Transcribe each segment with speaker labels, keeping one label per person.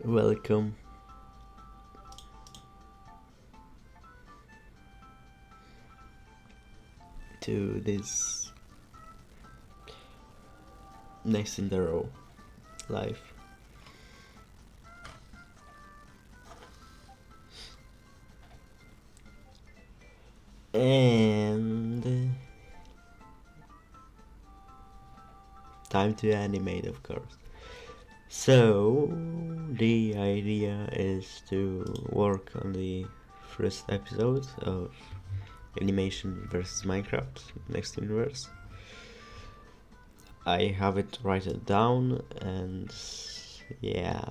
Speaker 1: Welcome to this next in the row live. And time to animate, of course. So the idea is to work on the first episode of Animation versus Minecraft Next Universe. I have it written down, and yeah,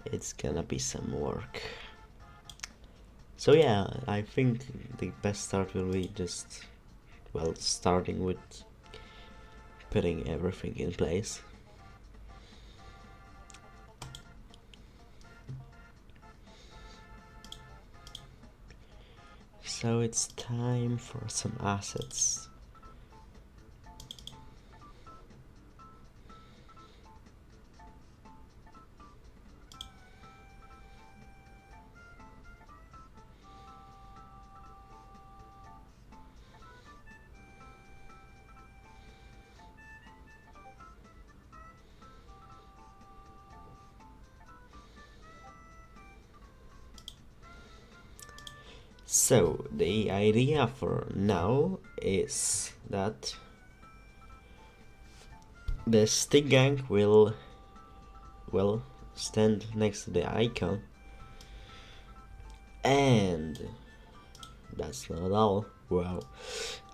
Speaker 1: it's gonna be some work. So yeah, I think the best start will be just, well, starting with putting everything in place. So it's time for some assets. So the idea for now is that the stick gang will, well, stand next to the icon, and that's not all. Wow.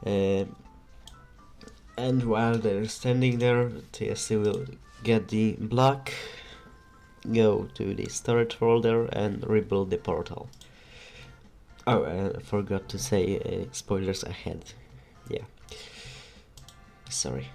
Speaker 1: And while they're standing there, TSC will get the block, go to the storage folder, and rebuild the portal. Oh, I forgot to say spoilers ahead. Yeah. Sorry.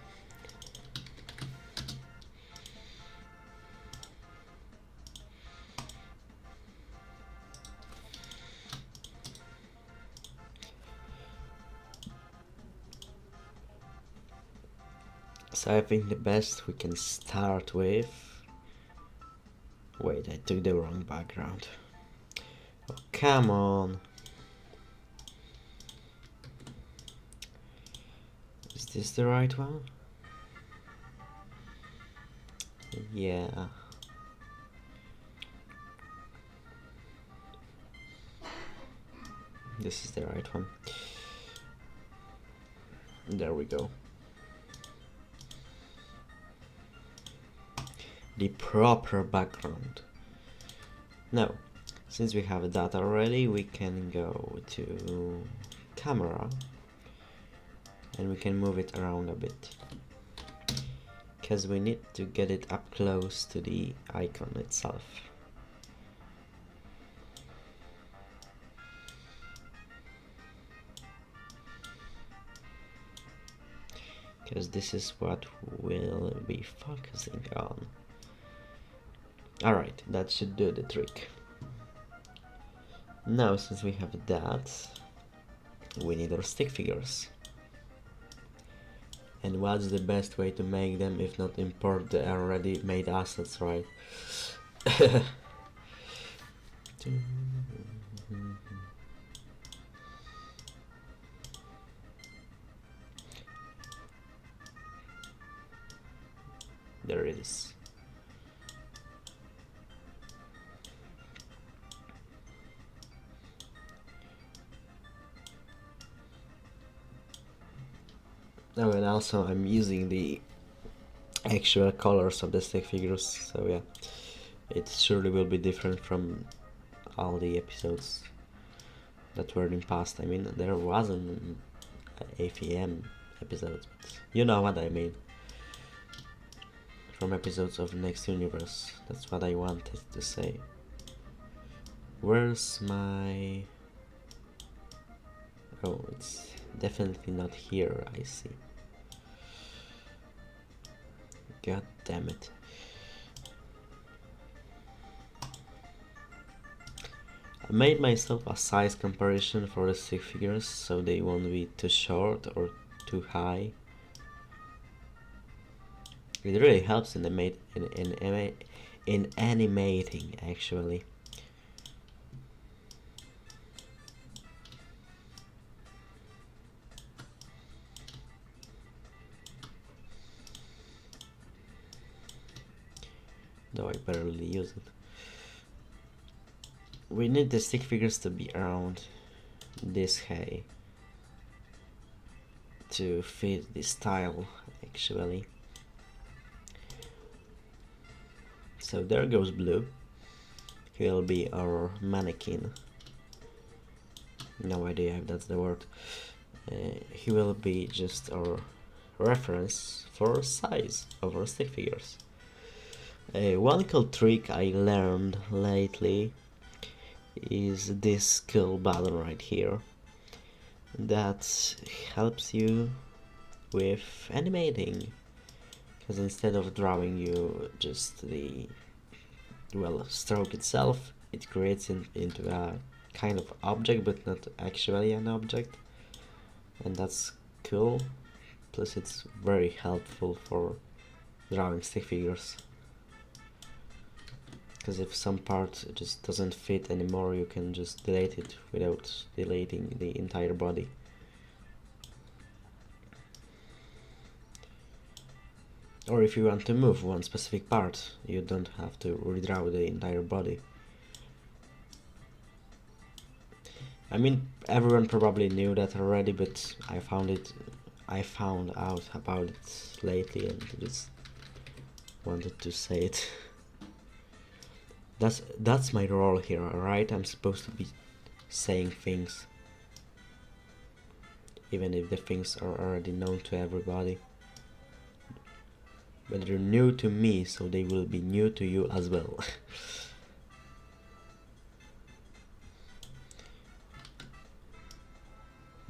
Speaker 1: So I think the best we can start with... Wait, I took the wrong background. Oh, come on. Is this the right one? Yeah. This is the right one. There we go. The proper background. Now, since we have that already, we can go to camera and we can move it around a bit, because we need to get it up close to the icon itself. Because this is what we'll be focusing on. Alright, that should do the trick. Now, since we have that, we need our stick figures. And what's the best way to make them if not import the already made assets, right? There it is. Oh, and also I'm using the actual colors of the stick figures, so yeah, it surely will be different from all the episodes that were in past. I mean, there wasn't AvM episodes, but you know what I mean. From episodes of Next Universe, that's what I wanted to say. Where's my... Oh, it's definitely not here, I see. God damn it. I made myself a size comparison for the stick figures so they won't be too short or too high. It really helps in in animating actually. Though I barely use it. We need the stick figures to be around this high to fit the style actually. So there goes Blue. He will be our mannequin. No idea if that's the word. He will be just our reference for size of our stick figures. One cool trick I learned lately is this cool button right here that helps you with animating, because instead of drawing you just the stroke itself, it creates into a kind of object but not actually an object, and that's cool. Plus it's very helpful for drawing stick figures, because if some part just doesn't fit anymore, you can just delete it without deleting the entire body. Or if you want to move one specific part, you don't have to redraw the entire body. I mean, everyone probably knew that already, but I found out about it lately and just wanted to say it. That's my role here, alright? I'm supposed to be saying things, even if the things are already known to everybody. But they're new to me, so they will be new to you as well.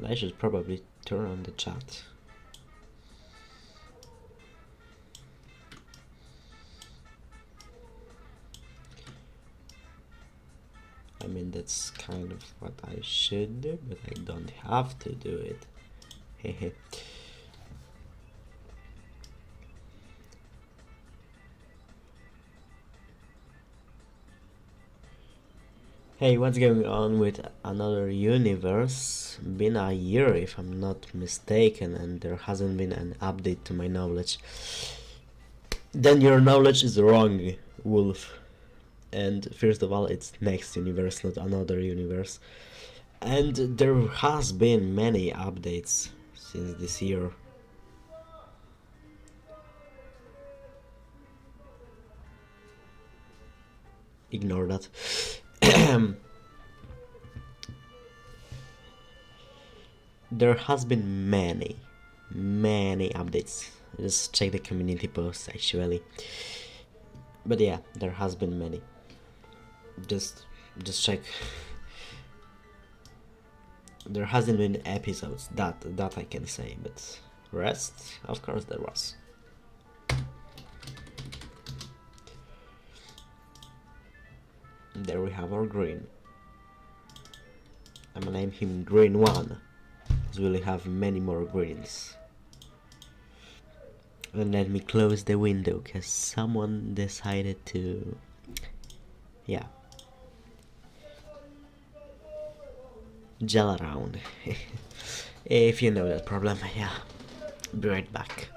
Speaker 1: I should probably turn on the chat. I mean, that's kind of what I should do, but I don't have to do it. Hehe. Hey, what's going on with another universe? Been a year if I'm not mistaken, and there hasn't been an update to my knowledge. Then your knowledge is wrong, Wolf. And first of all, it's next universe, not another universe. And there has been many updates since this year. Ignore that. There has been many updates. Just check the community posts actually. But yeah, there has been many. Just check. There hasn't been episodes, that I can say, but rest, of course there was. There we have our green. I'm gonna name him Green 1, because we'll have many more greens. And let me close the window, because someone decided to... yeah. Gel around. If you know that problem, yeah. Be right back.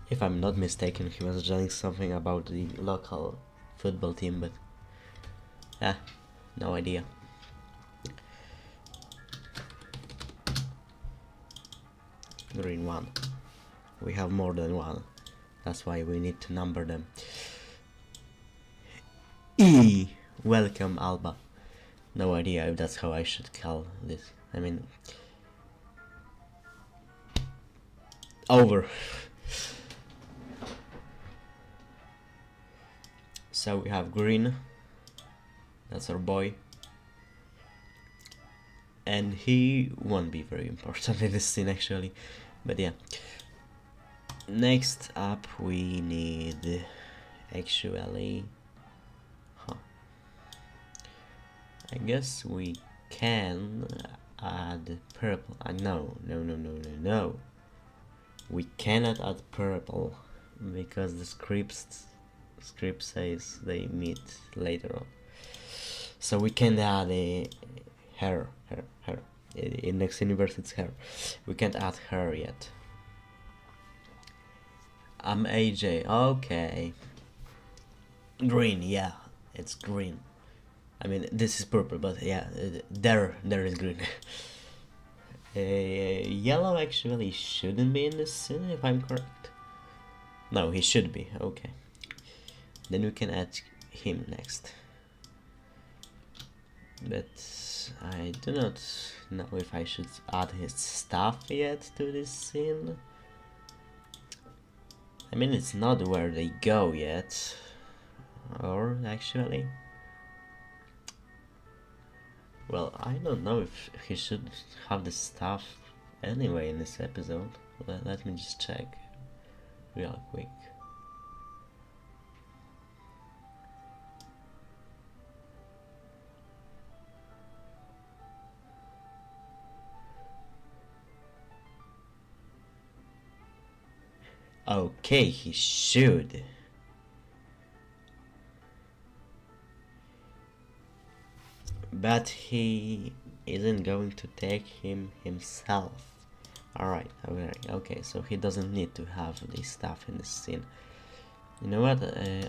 Speaker 1: If I'm not mistaken, he was telling something about the local football team, but no idea. Green 1. We have more than one. That's why we need to number them. E. Welcome, Alba. No idea if that's how I should call this. I mean, over. So we have green, that's our boy, and he won't be very important in this scene actually, but yeah. Next up we need actually, I guess we can add purple. No. We cannot add purple because the script says they meet later on. So we can add a her. In next universe it's her. We can't add her yet. I'm AJ. Okay. Green, yeah, it's green. I mean, this is purple, but yeah, there is green. Yellow actually shouldn't be in this scene, if I'm correct. No, he should be. Okay. Then we can add him next. But I do not know if I should add his stuff yet to this scene. I mean, it's not where they go yet. Or actually, well, I don't know if he should have the stuff anyway in this episode. Let me just check real quick. Okay, he should. But he isn't going to take him himself. Alright, okay, so he doesn't need to have this stuff in the scene. You know what,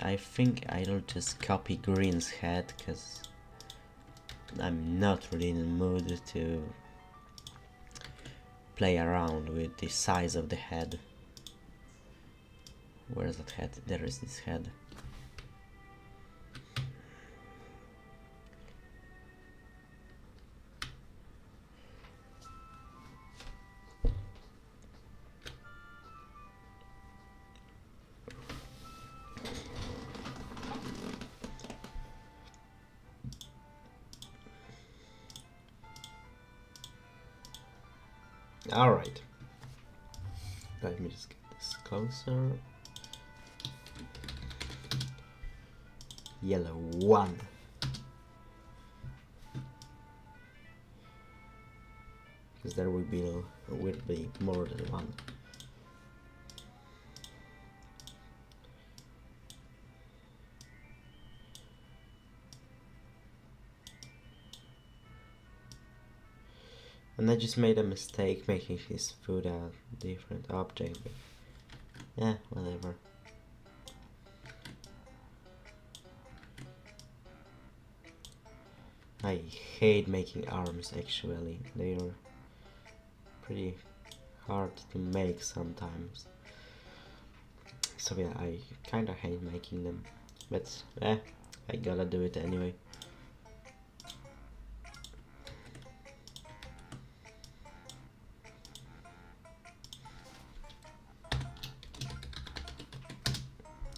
Speaker 1: I think I'll just copy Green's head, because I'm not really in the mood to play around with the size of the head. Where's that head? There is this head. Alright. Let me just get this closer. Yellow 1. Because there will be more than one. And I just made a mistake making his food a different object, but yeah, whatever. I hate making arms actually, they are pretty hard to make sometimes. So yeah, I kinda hate making them, but I gotta do it anyway.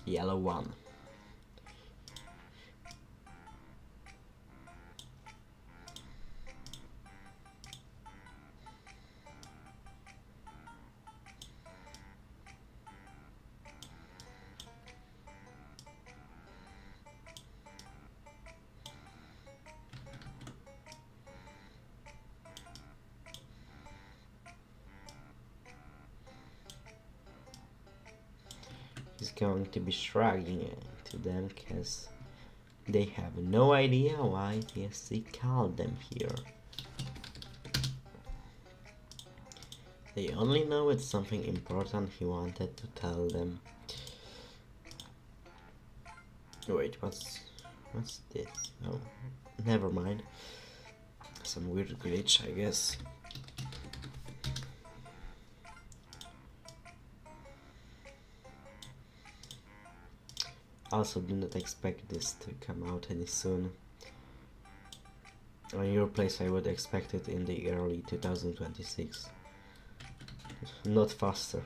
Speaker 1: Yellow 1. He's going to be shrugging to them because they have no idea why TSC called them here. They only know it's something important he wanted to tell them. Wait, what's this? Oh, never mind. Some weird glitch, I guess. Also, do not expect this to come out any soon. On your place, I would expect it in the early 2026. Not faster.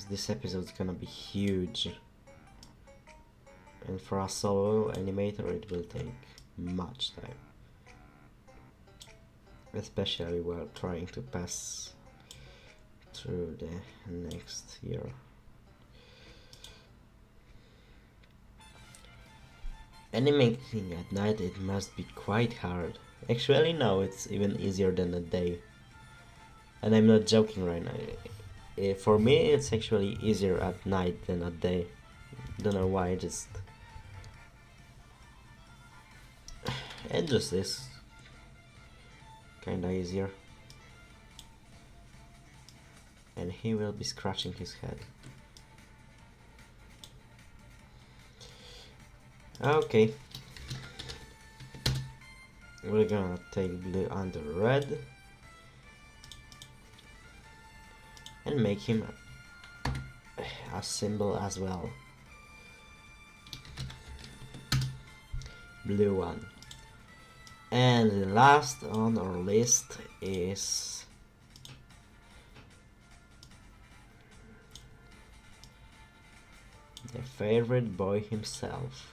Speaker 1: this episode's gonna be huge. And for a solo animator it will take much time. Especially while trying to pass through the next year. Animating at night, it must be quite hard. Actually no, it's even easier than a day. And I'm not joking right now. For me it's actually easier at night than at day. Don't know why, just... And just this. Kinda easier. And he will be scratching his head. Okay. We're gonna take blue under red. And make him a symbol as well. Blue one. And the last on our list is the favorite boy himself.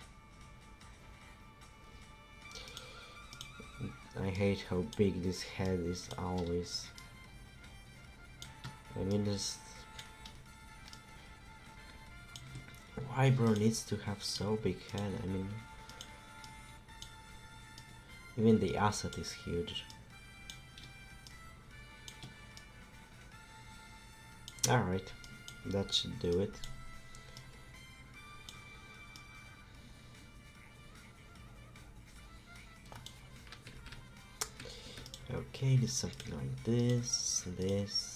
Speaker 1: I hate how big this head is always. I mean, just why bro needs to have so big head? I mean, even the asset is huge. Alright, that should do it. Okay, there's something like this, this.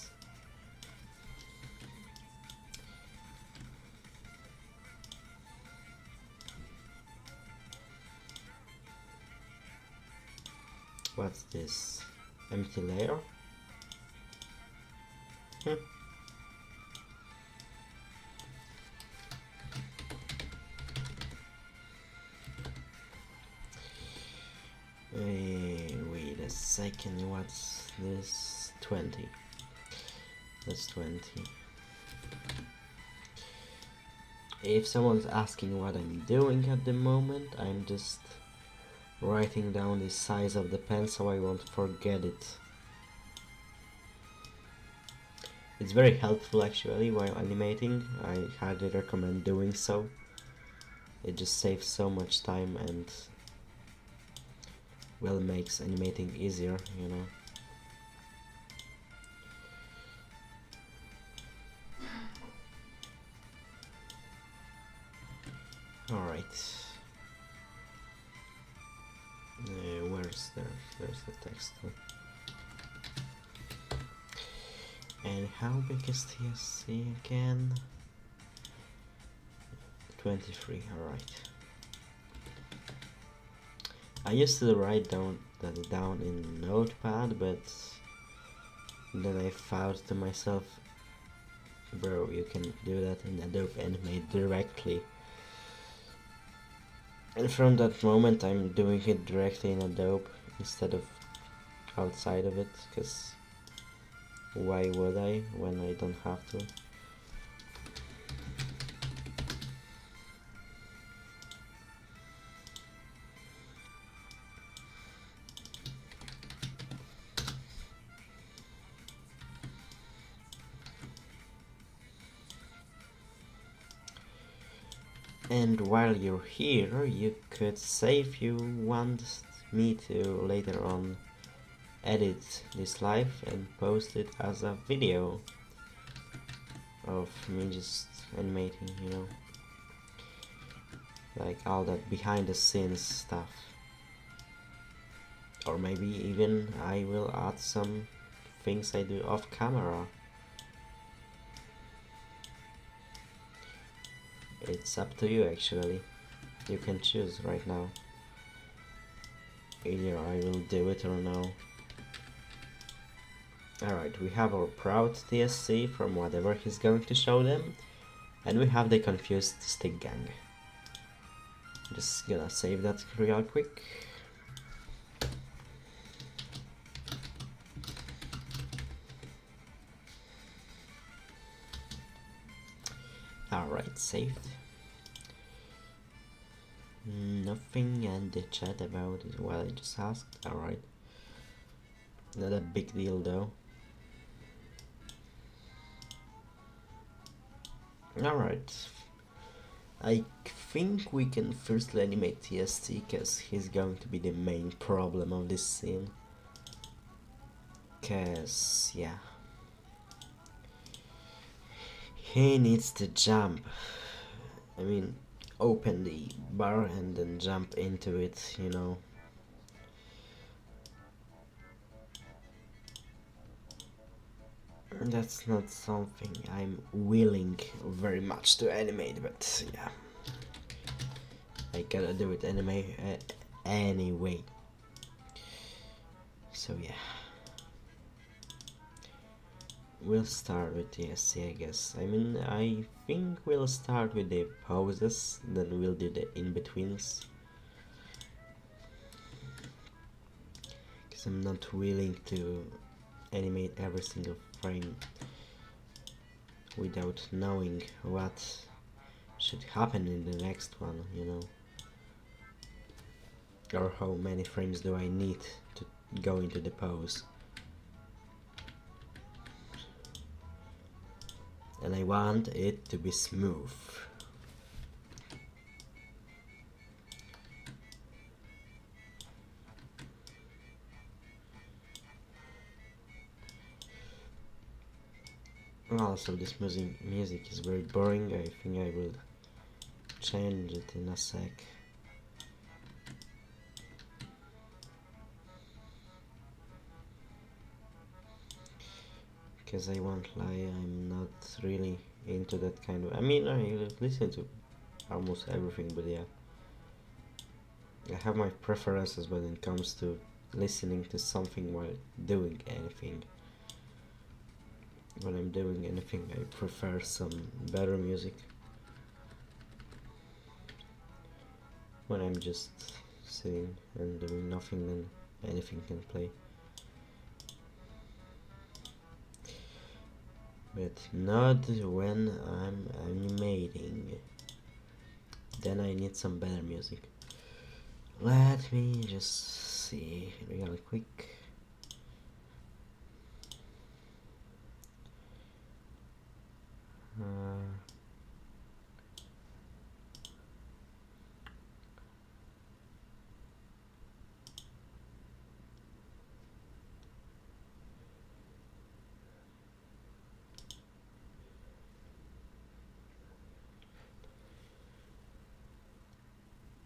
Speaker 1: What's this? Empty layer? Wait a second, what's this? 20. That's 20. If someone's asking what I'm doing at the moment, I'm just writing down the size of the pen so I won't forget it. It's very helpful actually while animating. I highly recommend doing so. It just saves so much time and well makes animating easier, you know. Alright. There's the text. And how big is TSC again? 23, alright. I used to write down in Notepad, but then I thought to myself, bro, you can do that in Adobe Animate directly. And from that moment I'm doing it directly in Adobe instead of outside of it, because why would I when I don't have to? And while you're here, you could say if you want me to later on edit this live and post it as a video of me just animating, you know, like all that behind the scenes stuff. Or maybe even I will add some things I do off camera. It's up to you actually. You can choose right now. Either I will do it or no. Alright, we have our proud TSC from whatever he's going to show them. And we have the confused stick gang. Just gonna save that real quick. Alright, saved. Nothing in the chat about it. Well, I just asked. Alright. Not a big deal though. Alright. I think we can firstly animate TST, because he's going to be the main problem of this scene. Cause, yeah. He needs to jump. I mean, open the bar and then jump into it, you know. That's not something I'm willing very much to animate, but yeah. I gotta do it anyway. So yeah. We'll start with the essay, I guess. I mean, I think we'll start with the poses, then we'll do the in-betweens. Because I'm not willing to animate every single frame without knowing what should happen in the next one, you know. Or how many frames do I need to go into the pose. And I want it to be smooth. Also, this music is very boring. I think I will change it in a sec. Because I won't lie, I'm not really into that kind of... I mean, I listen to almost everything, but yeah. I have my preferences when it comes to listening to something while doing anything. When I'm doing anything, I prefer some better music. When I'm just sitting and doing nothing, then anything can play. But not when I'm animating. Then I need some better music. Let me just see real quick.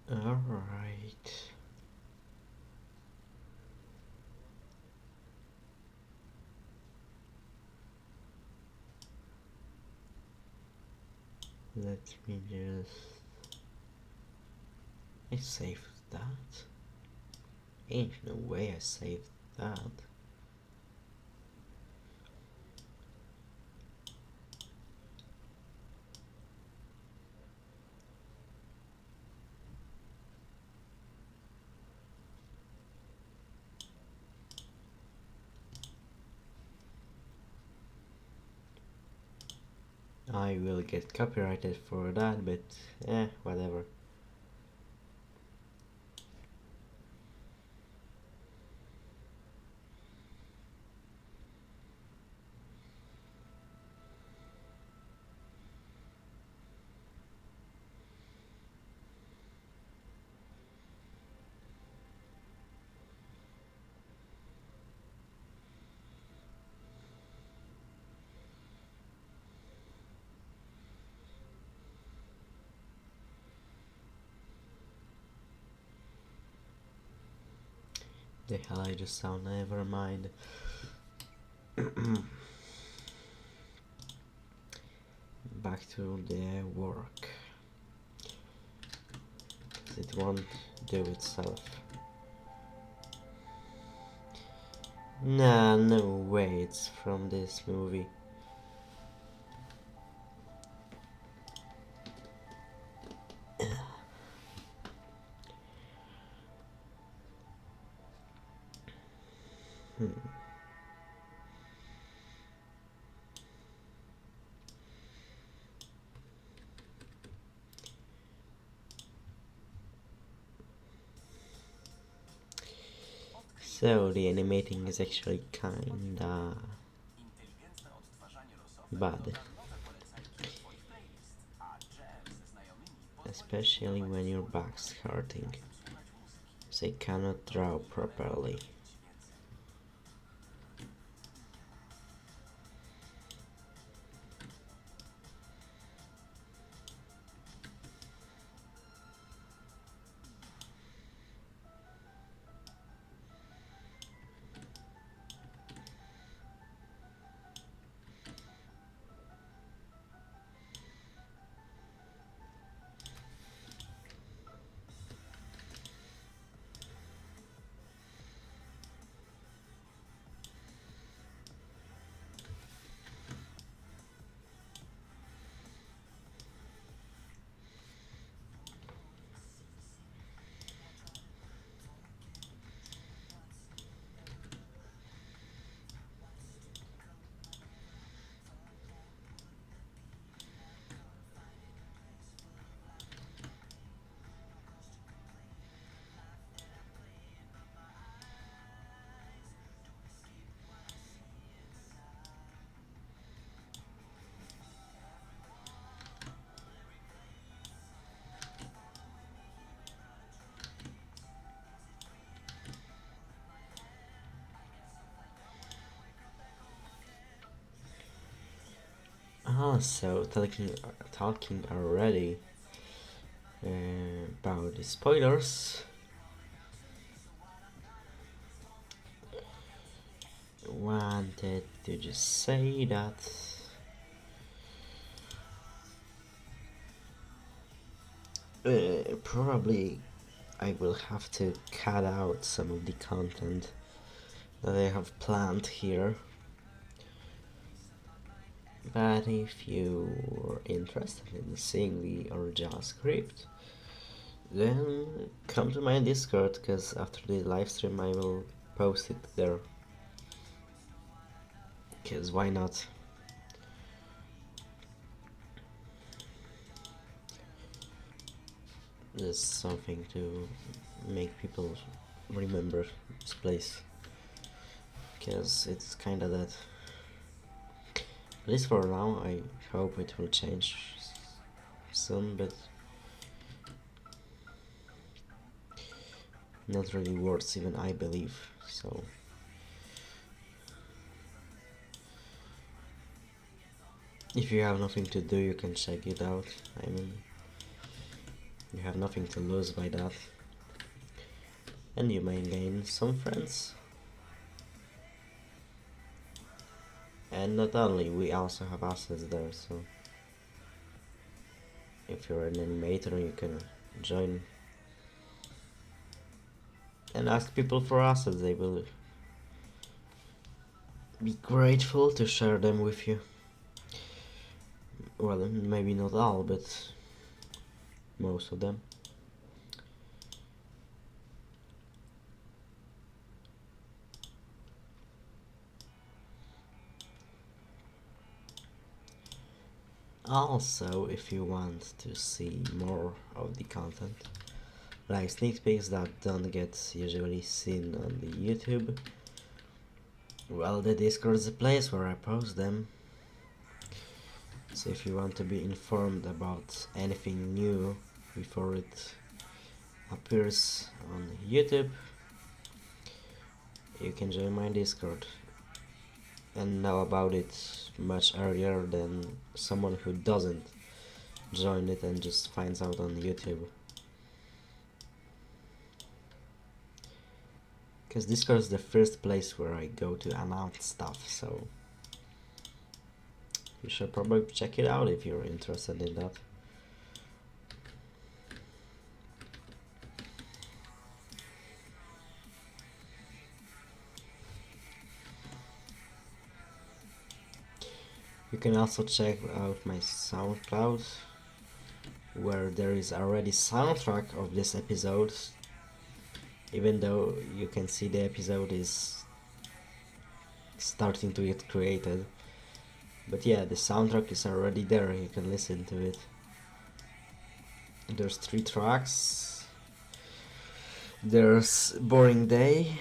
Speaker 1: Alright. Let me just... I saved that? Ain't no way I saved that. I will get copyrighted for that, but whatever. The hell I just sound, never mind. Back to the work. It won't do itself. Nah, no way it's from this movie. So the animating is actually kinda bad, especially when your back's hurting, so you cannot draw properly. So talking already about the spoilers. Wanted to just say that probably I will have to cut out some of the content that I have planned here. But if you're interested in seeing the original script, then come to my Discord, because after the live stream I will post it there. Because why not? There's something to make people remember this place. Because it's kinda dead. At least for now, I hope it will change soon, but not really worth even I believe, so if you have nothing to do, you can check it out. I mean, you have nothing to lose by that, and you may gain some friends. And not only, we also have assets there, so if you're an animator, you can join and ask people for assets. They will be grateful to share them with you. Well, maybe not all, but most of them. Also, if you want to see more of the content, like sneak peeks that don't get usually seen on the YouTube, well, the Discord is a place where I post them. So if you want to be informed about anything new before it appears on YouTube, you can join my Discord and know about it much earlier than someone who doesn't join it and just finds out on YouTube. Because Discord is the first place where I go to announce stuff, so you should probably check it out if you're interested in that. You can also check out my SoundCloud, where there is already soundtrack of this episode, even though you can see the episode is starting to get created. But yeah, the soundtrack is already there, you can listen to it. There's 3 tracks. There's Boring Day,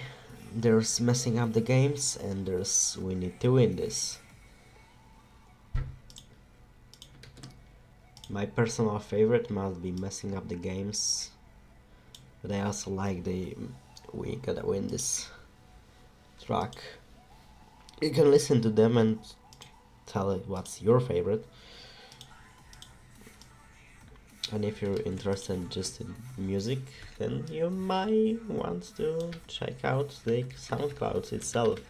Speaker 1: there's messing up the games, and there's we need to win this. My personal favorite must be messing up the games, but I also like the we gotta win this track. You can listen to them and tell it what's your favorite. And if you're interested just in music, then you might want to check out the SoundCloud itself,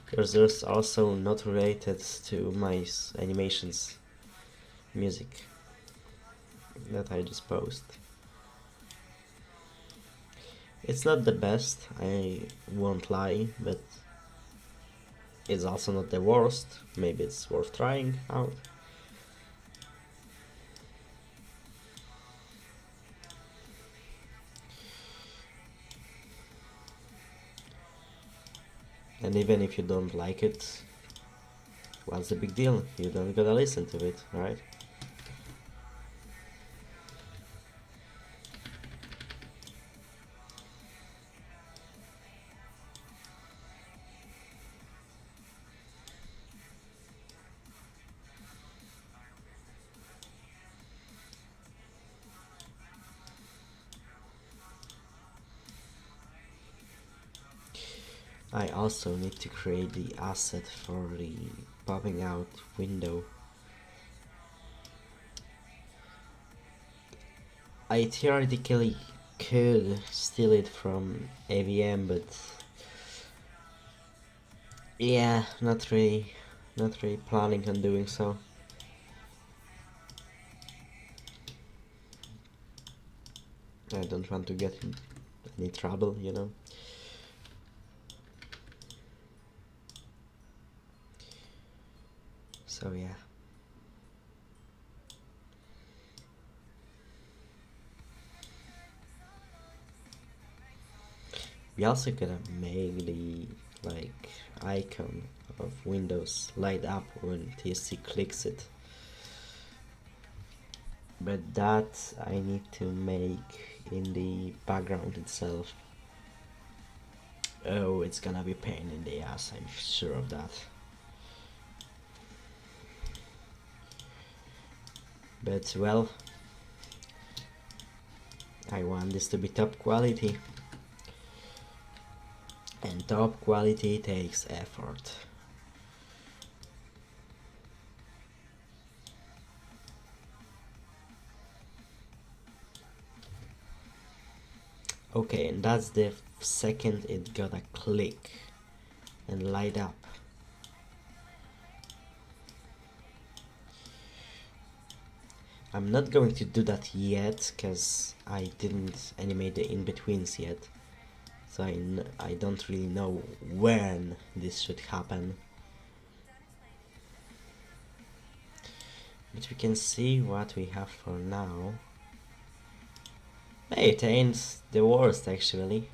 Speaker 1: because there's also not related to my animations music that I just post. It's not the best, I won't lie, but it's also not the worst. Maybe it's worth trying out. And even if you don't like it, what's the big deal? You don't gotta listen to it, right? I also need to create the asset for the popping out window. I theoretically could steal it from AvM, but yeah, not really planning on doing so. I don't want to get in any trouble, you know. So yeah. We also gotta make the like icon of Windows light up when TSC clicks it. But that I need to make in the background itself. Oh, it's gonna be pain in the ass, I'm sure of that. But well, I want this to be top quality. And top quality takes effort. Okay, and that's the second it gotta click and light up. I'm not going to do that yet, because I didn't animate the in-betweens yet. So I don't really know when this should happen. But we can see what we have for now. Hey, it ain't the worst actually.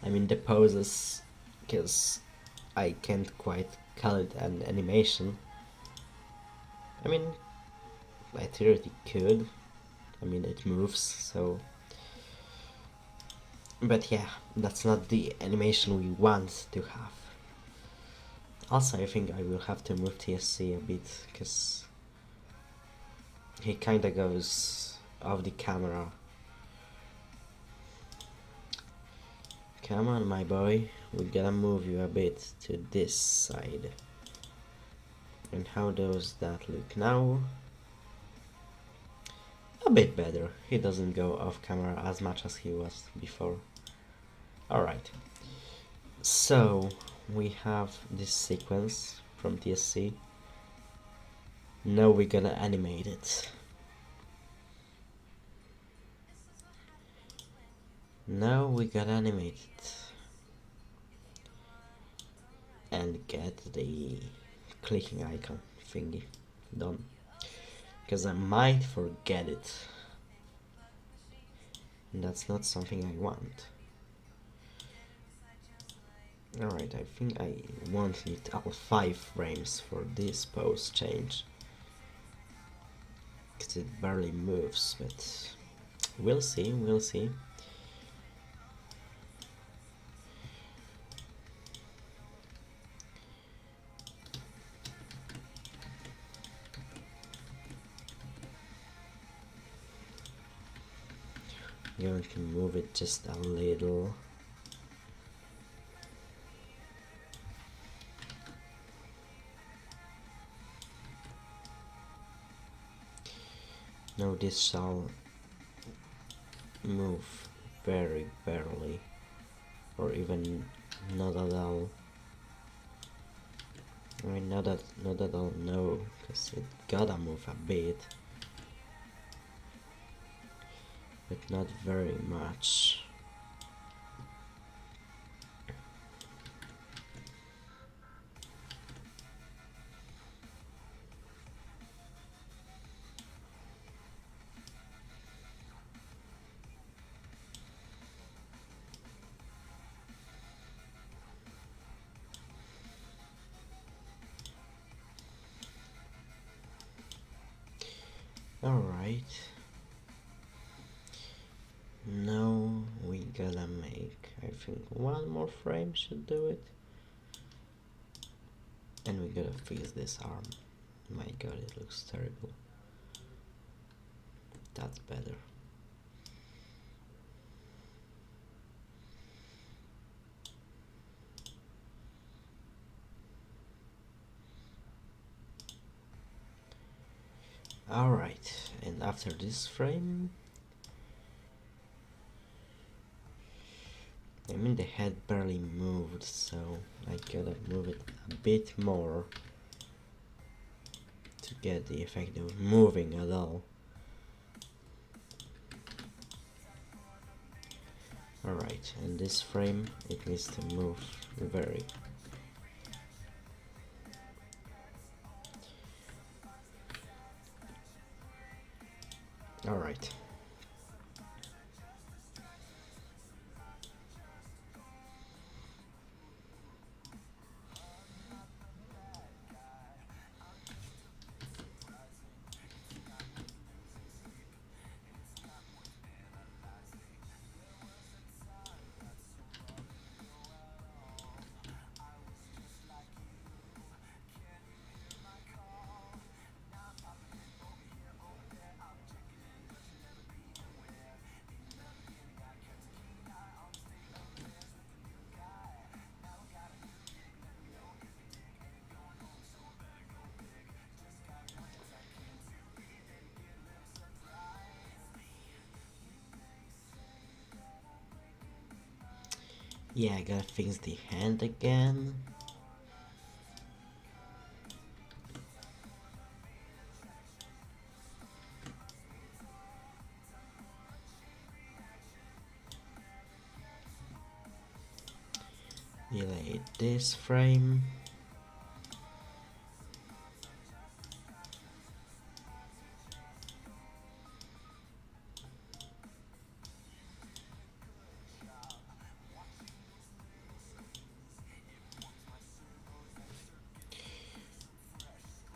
Speaker 1: I mean the poses, because I can't quite call it an animation. I mean, I theoretically could. I mean, it moves, so... But yeah, that's not the animation we want to have. Also, I think I will have to move TSC a bit, because he kinda goes off the camera. Come on, my boy, we gotta move you a bit to this side. And how does that look now? A bit better. He doesn't go off camera as much as he was before. Alright. So, we have this sequence from TSC. Now we're gonna animate it. Now we gotta animate it. And get the clicking icon thingy done. Because I might forget it. And that's not something I want. Alright, I think I won't need all 5 frames for this pose change. Because it barely moves, but we'll see, we'll see. I'm going to move it just a little. Now this shall move very barely, or even not at all. I mean, not at all, no, because it gotta move a bit, but not very much. Alright. Now we gotta make, I think, one more frame should do it. And we gotta fix this arm. My god, it looks terrible. That's better. Alright, and after this frame, I mean the head barely moved, so I gotta move it a bit more to get the effect of moving at all. Alright, and this frame, it needs to move very. Alright. Yeah, I gotta fix the hand again. Delete this frame.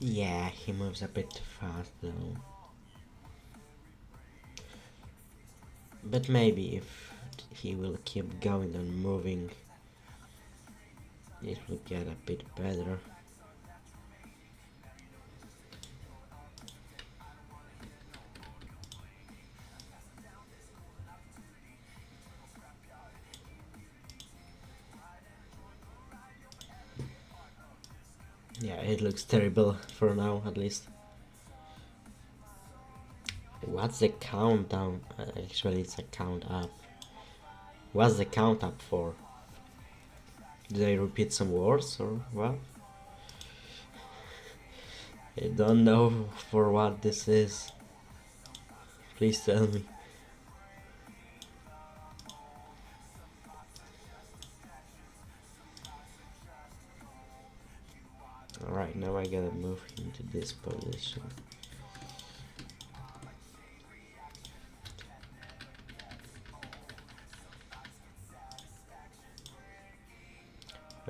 Speaker 1: Yeah, he moves a bit too fast though. But maybe if he will keep going and moving, it will get a bit better. Yeah, it looks terrible for now, at least. What's the countdown? Actually, it's a count up. What's the count up for? Did I repeat some words or what? I don't know for what this is. Please tell me. Alright, now I gotta move him to this position.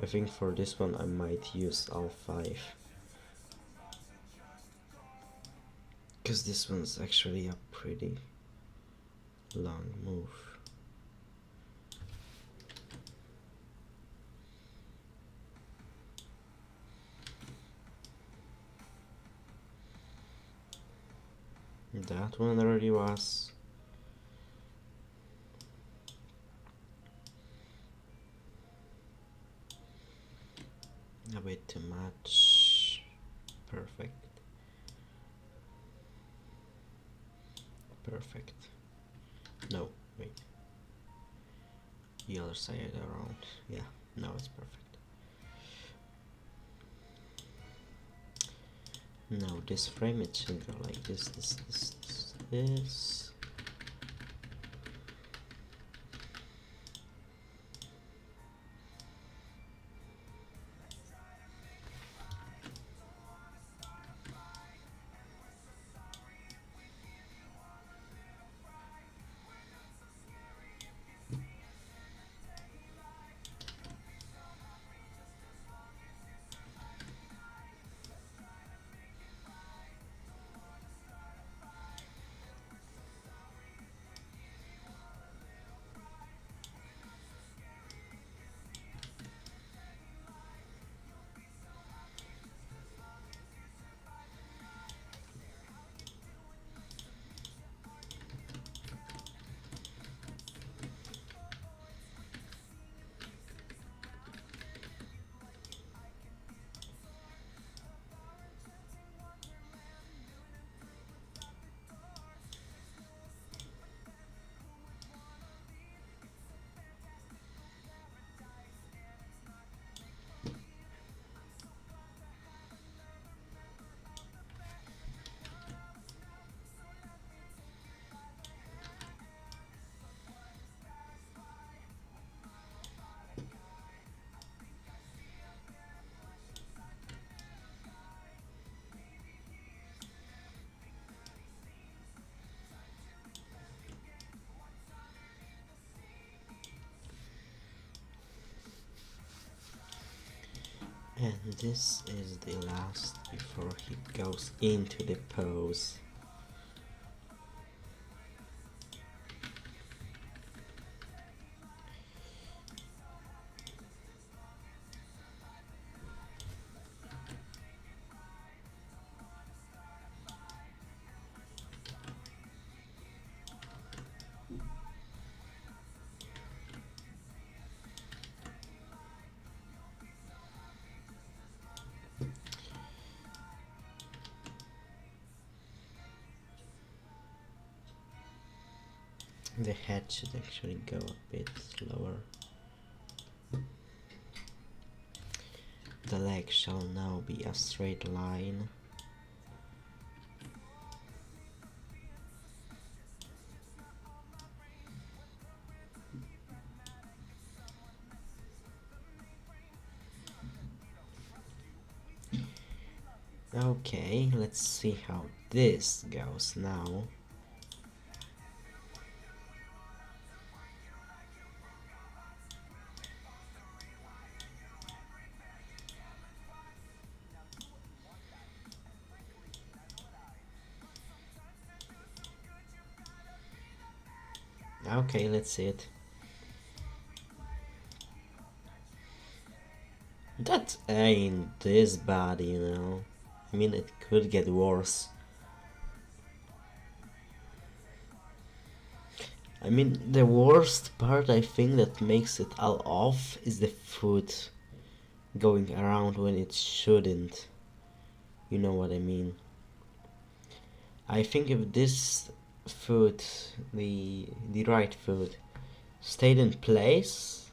Speaker 1: I think for this one I might use L5. Because this one's actually a pretty long move. That one already was. bit too much. Perfect. Perfect. No, wait. The other side around. Yeah, now it's perfect. Now this frame it should go like this. And this is the last before he goes into the pose. The head should actually go a bit slower. The leg shall now be a straight line. Okay, let's see how this goes now. Okay, let's see it. That ain't this bad, you know. I mean, it could get worse. I mean, the worst part I think that makes it all off is the foot going around when it shouldn't. You know what I mean. I think if this foot, the right foot, stayed in place,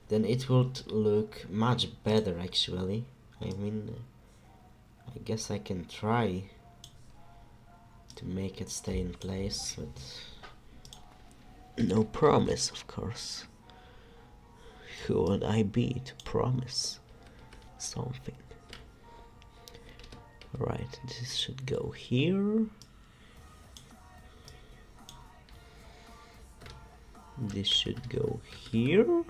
Speaker 1: then it would look much better actually. I mean, I guess I can try to make it stay in place, but no promise, of course. Who would I be to promise something? Right, this should go here. This should go here.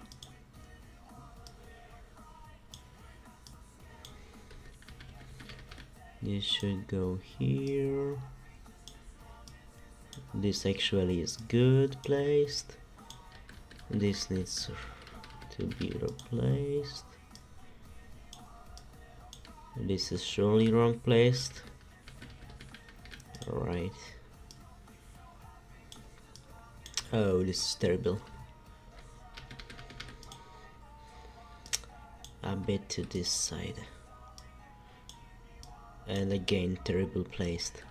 Speaker 1: This should go here. This actually is good placed. This needs to be replaced. This is surely wrong placed. Alright. Oh, this is terrible. a bit to this side. And again, terrible placed.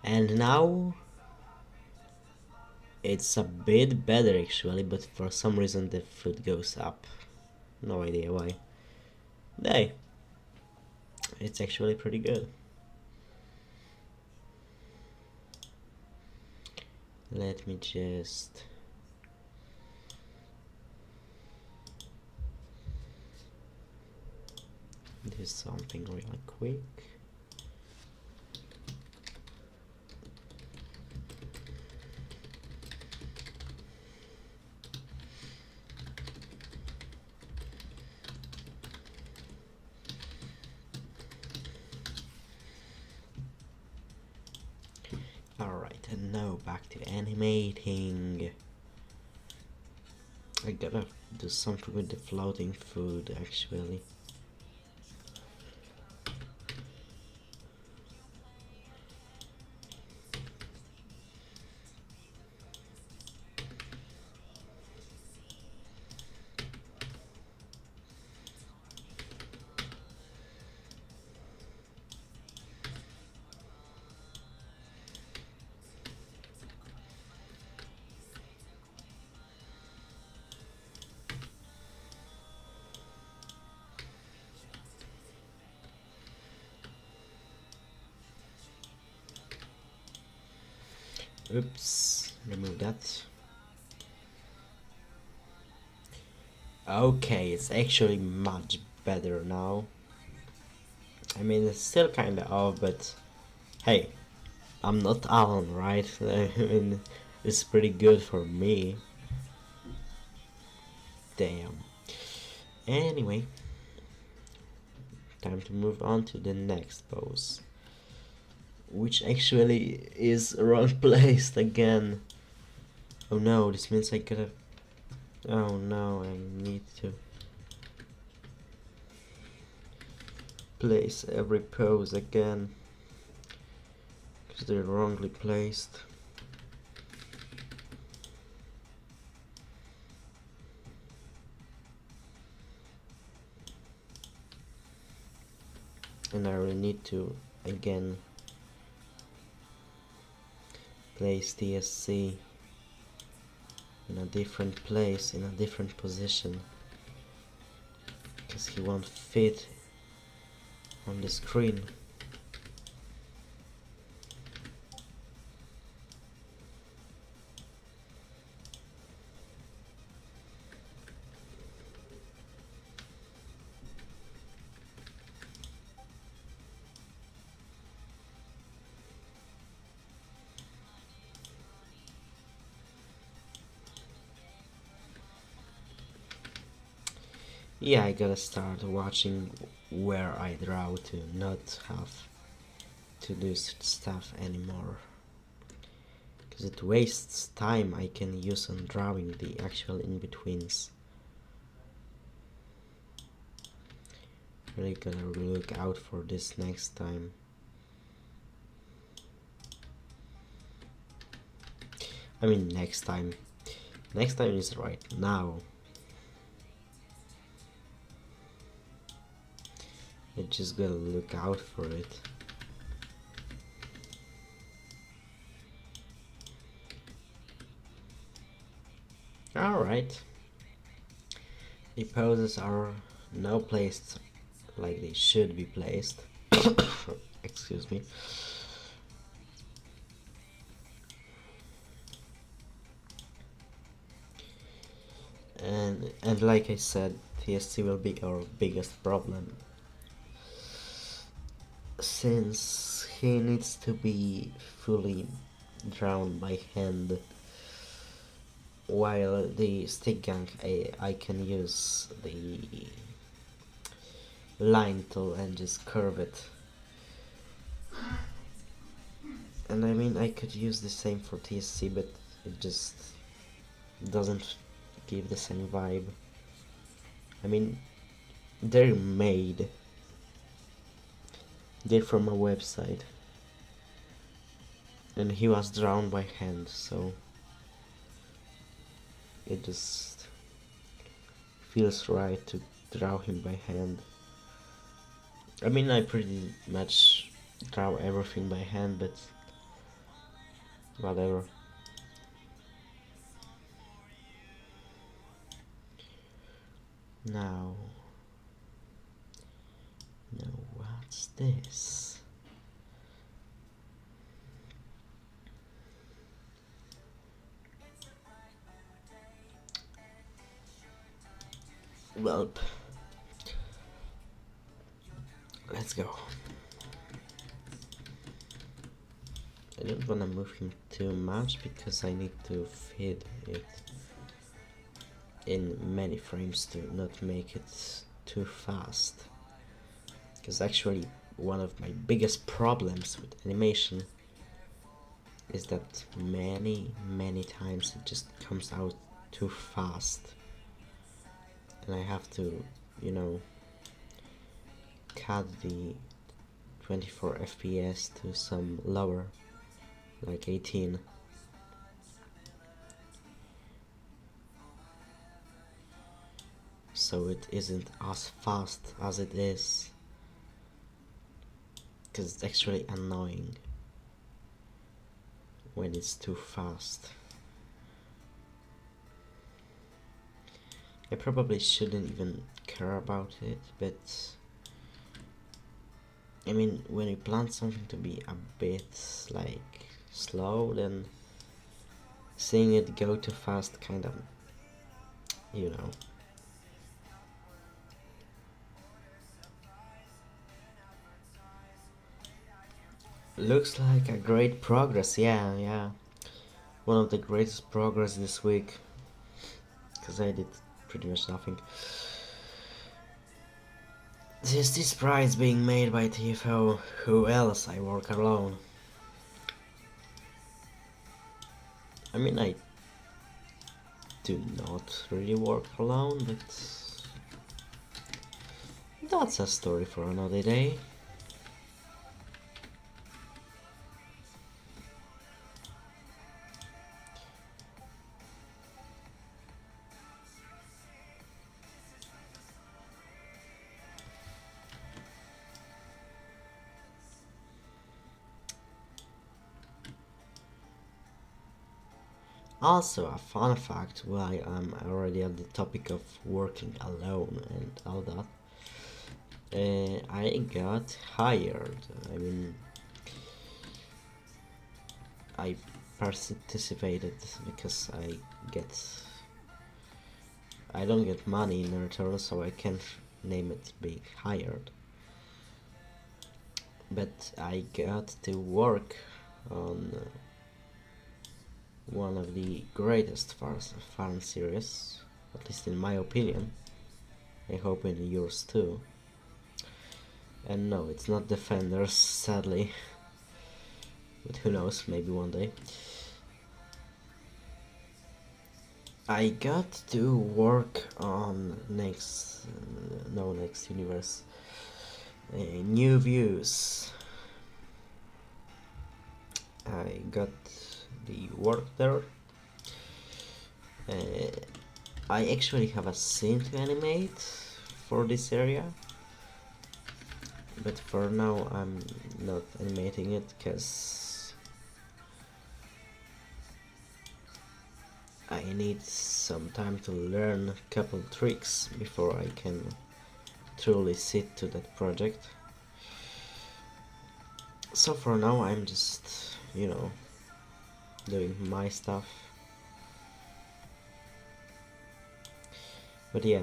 Speaker 1: And now it's a bit better actually, but for some reason the foot goes up. No idea why. Hey, it's actually pretty good. Let me just do something really quick. Alright, and now back to animating. I gotta do something with the floating food actually. Oops, remove that. Okay, it's actually much better now. I mean, it's still kinda off, but hey, I'm not Alan, right? I mean, it's pretty good for me. Damn. Anyway, time to move on to the next pose, which actually is wrong placed again. Oh no, this means I gotta... Oh no, I need to place every pose again because they're wrongly placed. And I really need to again place TSC in a different place, in a different position, because he won't fit on the screen. Yeah, I gotta start watching where I draw to not have to do such stuff anymore, because it wastes time I can use on drawing the actual in-betweens. Really gotta look out for this next time. I mean next time. Next time is right now. I just gotta look out for it. Alright. The poses are now placed like they should be placed. Excuse me. And like I said, TSC will be our biggest problem, since he needs to be fully drawn by hand, while the stick gang I can use the line tool and just curve it. And I mean, I could use the same for TSC, but it just doesn't give the same vibe. I mean, they're made. They're from a website. And he was drawn by hand, so it just feels right to draw him by hand. I mean, I pretty much draw everything by hand, but whatever. Now, what's this? Well, let's go. I don't wanna move him too much because I need to feed it in many frames to not make it too fast. Because actually one of my biggest problems with animation is that many times it just comes out too fast. And I have to, cut the 24 FPS to some lower, like 18. So it isn't as fast as it is, because it's actually annoying when it's too fast. I probably shouldn't even care about it, but I mean, when you plan something to be a bit like slow, then seeing it go too fast kind of, Looks like a great progress, yeah. One of the greatest progress this week, because I did pretty much nothing. This prize being made by TFO, who else? I work alone. I mean, I do not really work alone, but that's a story for another day. Also, a fun fact while I'm already at the topic of working alone and all that, I got hired. I mean, I participated because I don't get money in return, so I can't name it being hired. But I got to work on one of the greatest fan series, at least in my opinion. I hope in yours too. And no, it's not Defenders, sadly. But who knows, maybe one day. I got to work on next universe. New Views. I got the work there. I actually have a scene to animate for this area, but for now I'm not animating it because I need some time to learn a couple tricks before I can truly sit to that project. So for now I'm just, doing my stuff. But yeah,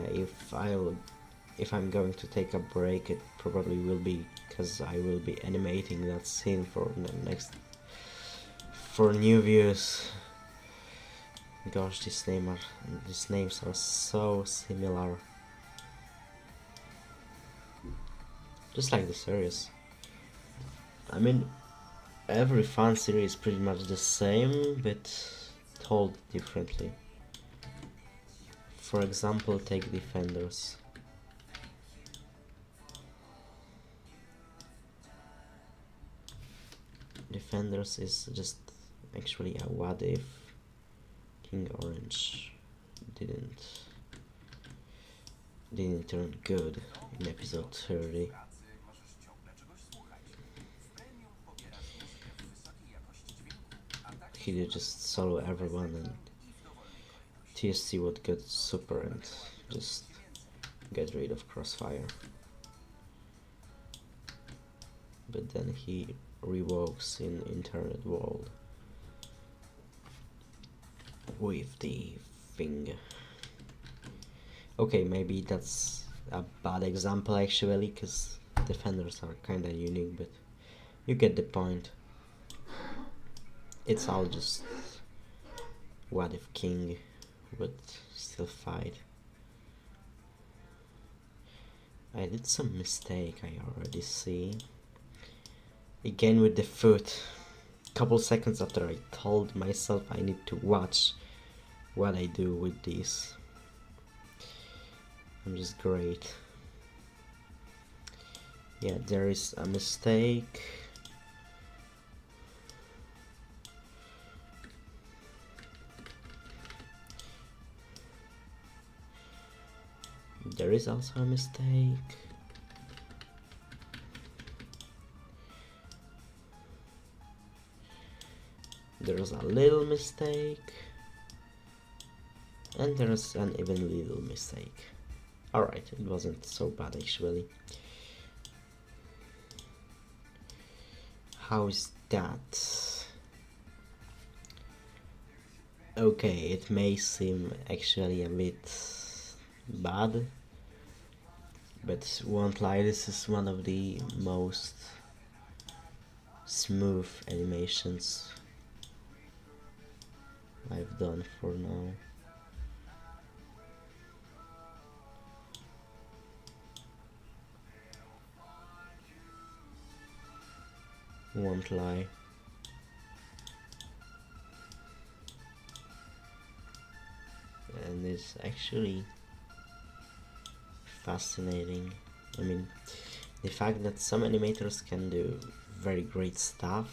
Speaker 1: if I'm going to take a break, it probably will be because I will be animating that scene for New Views. Gosh, these names are so similar. Just like the series. I mean, every fan series is pretty much the same, but told differently. For example, take Defenders. Defenders is just actually a what if King Orange didn't didn't turn good in episode 30. He did just solo everyone and TSC would get super and just get rid of Crossfire. But then he revokes in Internet World with the thing. Okay, maybe that's a bad example actually, because defenders are kinda unique, but you get the point. It's all just what if king would still fight. I did some mistake, I already see. Again with the foot. Couple seconds after I told myself I need to watch what I do with these. I'm just great. Yeah, there is a mistake. There is also a mistake. There's a little mistake. And there's an even little mistake. Alright, it wasn't so bad actually. How's that? Okay, it may seem actually a bit bad, but won't lie, this is one of the most smooth animations I've done for now. Won't lie. And it's actually fascinating. I mean, the fact that some animators can do very great stuff,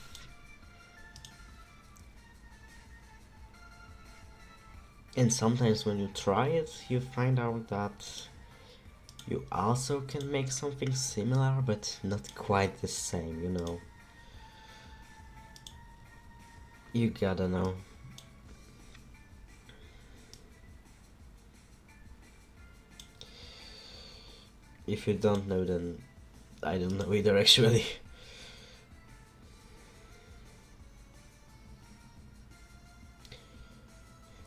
Speaker 1: and sometimes when you try it, you find out that you also can make something similar, but not quite the same, you know. You gotta know. If you don't know, then I don't know either actually.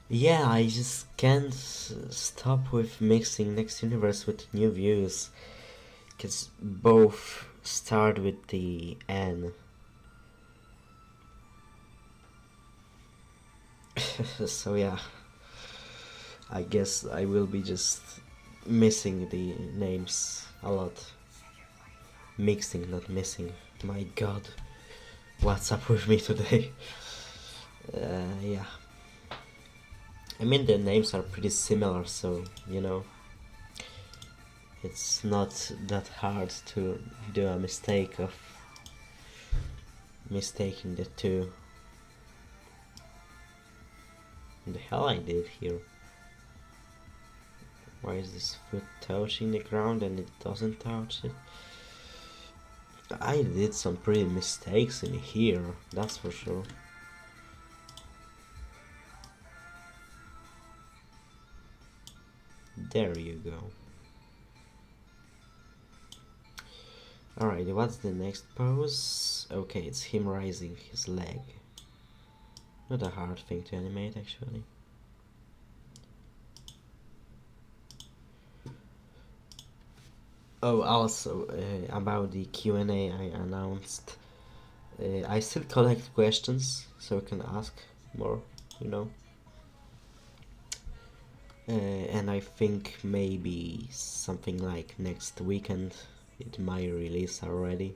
Speaker 1: Yeah, I just can't stop with mixing Next Universe with New Views, because both start with the N. So yeah, I guess I will be just missing the names a lot. Mixing, not missing. My god, what's up with me today? Yeah. I mean, the names are pretty similar, so, you know, it's not that hard to do a mistake of mistaking the two. What the hell I did here? Why is this foot touching the ground and it doesn't touch it? I did some pretty mistakes in here, that's for sure. There you go. Alright, what's the next pose? Okay, it's him raising his leg. Not a hard thing to animate actually. Oh, also, about the Q&A I announced. I still collect questions, so you can ask more, you know. And I think maybe something like next weekend it might release already.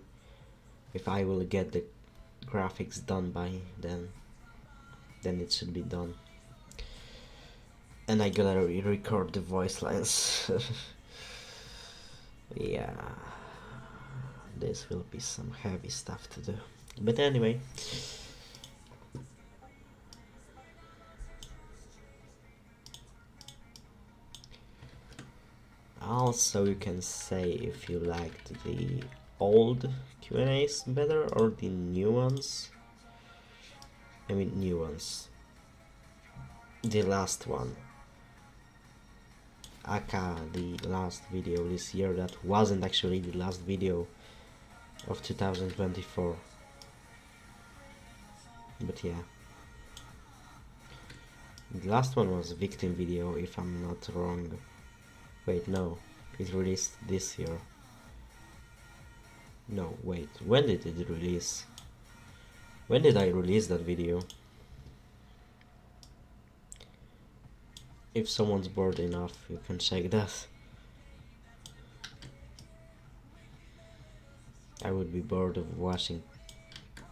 Speaker 1: If I will get the graphics done by then it should be done. And I gotta record the voice lines. Yeah, this will be some heavy stuff to do. But anyway, also you can say if you liked the old Q&As better or the new ones. I mean new ones. The last one. Aka, the last video this year that wasn't actually the last video of 2024. But yeah. The last one was victim video, if I'm not wrong. Wait, no. It released this year. No, wait. When did it release? When did I release that video? If someone's bored enough, you can check that. I would be bored of watching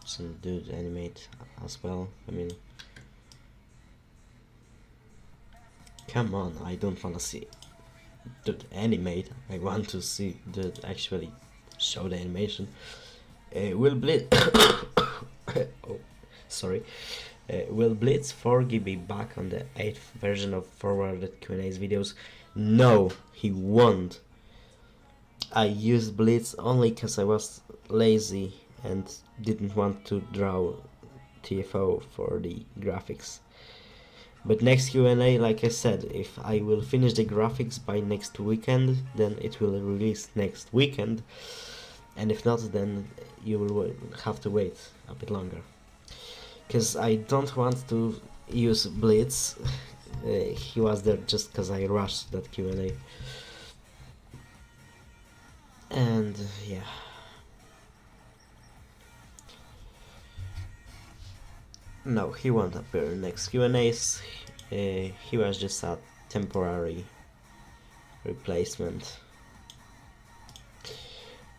Speaker 1: some dude animate as well. I mean, come on, I don't wanna see dude animate. I want to see dude actually show the animation. Will Blitz oh, sorry. Will Blitz 4G be back on the 8th version of forwarded Q&A's videos? No, he won't. I used Blitz only because I was lazy and didn't want to draw TFO for the graphics. But next Q&A, like I said, if I will finish the graphics by next weekend, then it will release next weekend. And if not, then you will have to wait a bit longer. Because I don't want to use Blitz. He was there just because I rushed that Q&A. And yeah. No, he won't appear in next Q&As. He was just a temporary replacement.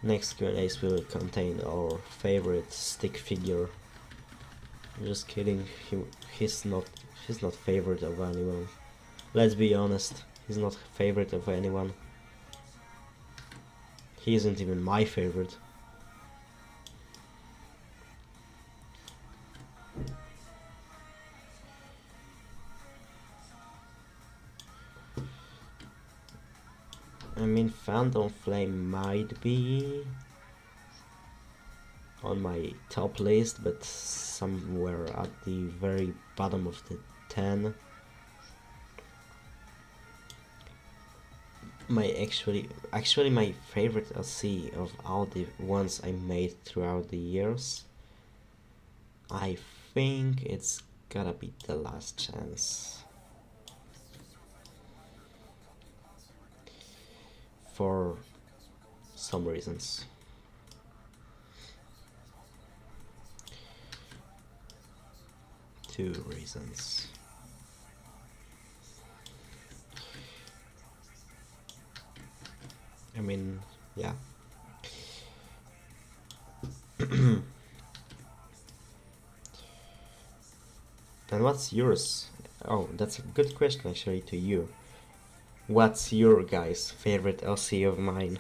Speaker 1: Next Q&As will contain our favorite stick figure. I'm just kidding. He's not favorite of anyone. Let's be honest. He's not favorite of anyone. He isn't even my favorite. I mean, Phantom Flame might be on my top list, but somewhere at the very bottom of the 10. Actually my favorite LC of all the ones I made throughout the years, I think it's gotta be The Last Chance. For some reasons. Two reasons. I mean, yeah. Then what's yours? Oh, that's a good question actually to you. What's your guys' favorite LC of mine?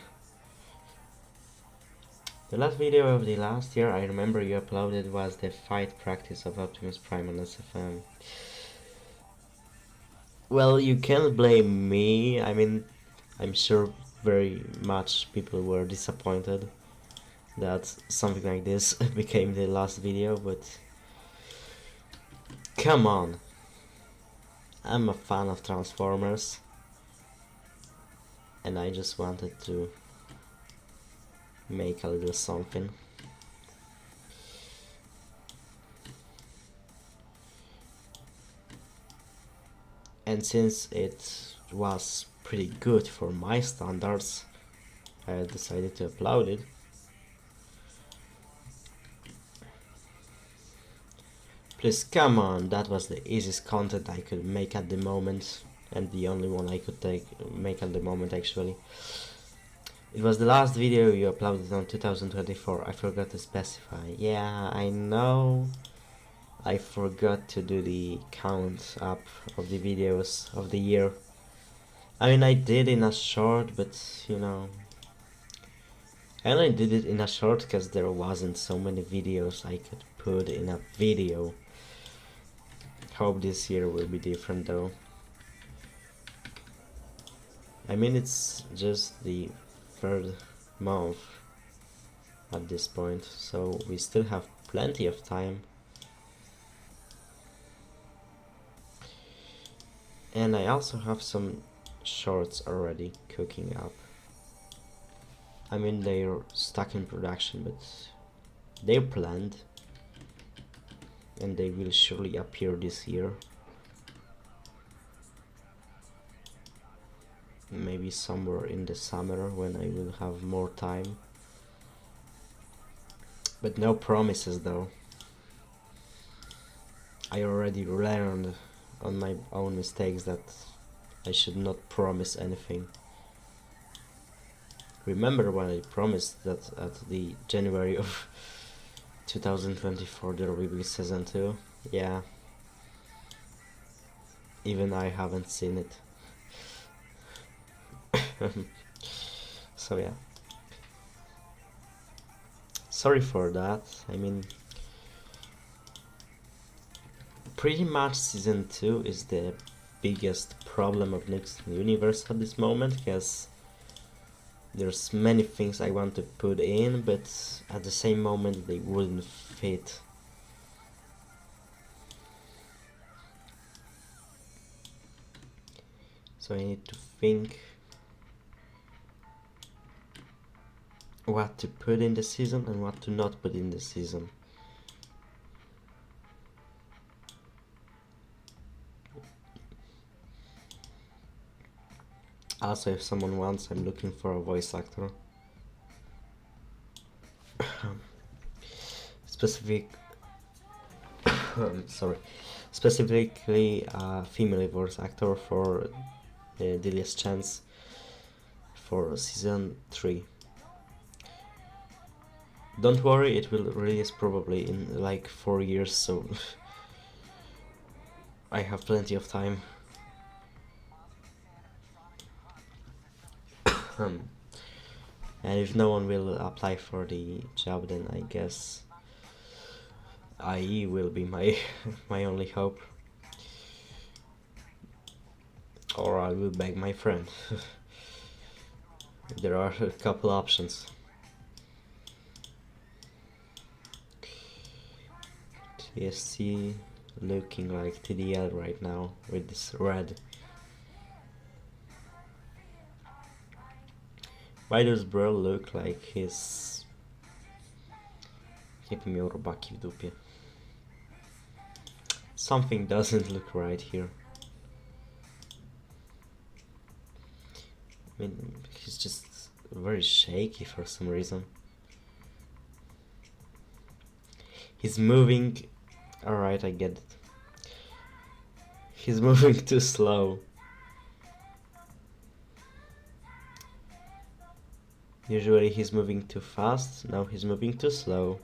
Speaker 1: The last video of the last year I remember you uploaded was the fight practice of Optimus Prime on SFM. Well, you can't blame me. I mean, I'm sure very much people were disappointed that something like this became the last video, but come on. I'm a fan of Transformers. And I just wanted to make a little something. And since it was pretty good for my standards, I decided to upload it. Please, come on, that was the easiest content I could make at the moment. And the only one I could make at the moment actually. It was the last video you uploaded on 2024, I forgot to specify. Yeah, I know. I forgot to do the count up of the videos of the year. I mean, I did in a short, but you know, I only did it in a short because there wasn't so many videos I could put in a video. Hope this year will be different though. I mean, it's just the third month at this point, so we still have plenty of time. And I also have some shorts already cooking up. I mean, they're stuck in production, but they're planned, and they will surely appear this year. Maybe somewhere in the summer when I will have more time. But no promises though. I already learned on my own mistakes that I should not promise anything. Remember when I promised that at the January of 2024 there will be season 2? Yeah. Even I haven't seen it. So yeah. Sorry for that. I mean, pretty much season 2 is the biggest problem of Next Universe at this moment, because there's many things I want to put in, but at the same moment they wouldn't fit. So I need to think what to put in the season and what to not put in the season. Also, if someone wants, I'm looking for a voice actor. Specifically a female voice actor for Delia's Chance for season 3. Don't worry, it will release probably in like 4 years, so I have plenty of time. And if no one will apply for the job, then I guess IE will be my my only hope. Or I will beg my friend. There are a couple options. TSC looking like TDL right now with this red. Why does bro look like he's... Jakby miał robaki w dupie. Something doesn't look right here. I mean, he's just very shaky for some reason. He's moving... Alright, I get it. He's moving too slow. Usually he's moving too fast, now he's moving too slow.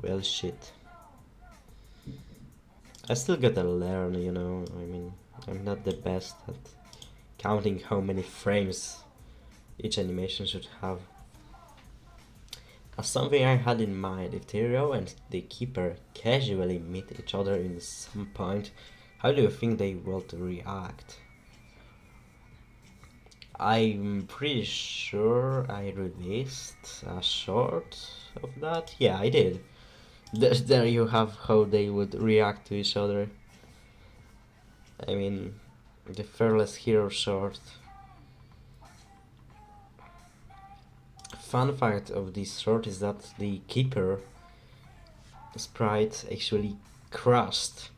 Speaker 1: Well, shit. I still gotta learn, you know, I mean, I'm not the best at counting how many frames each animation should have. As something I had in mind, if the hero and the keeper casually meet each other in some point, how do you think they will react? I'm pretty sure I released a short of that. Yeah, I did. There you have how they would react to each other. I mean, the Fearless Hero short. Fun fact of this short is that the Keeper sprite actually crashed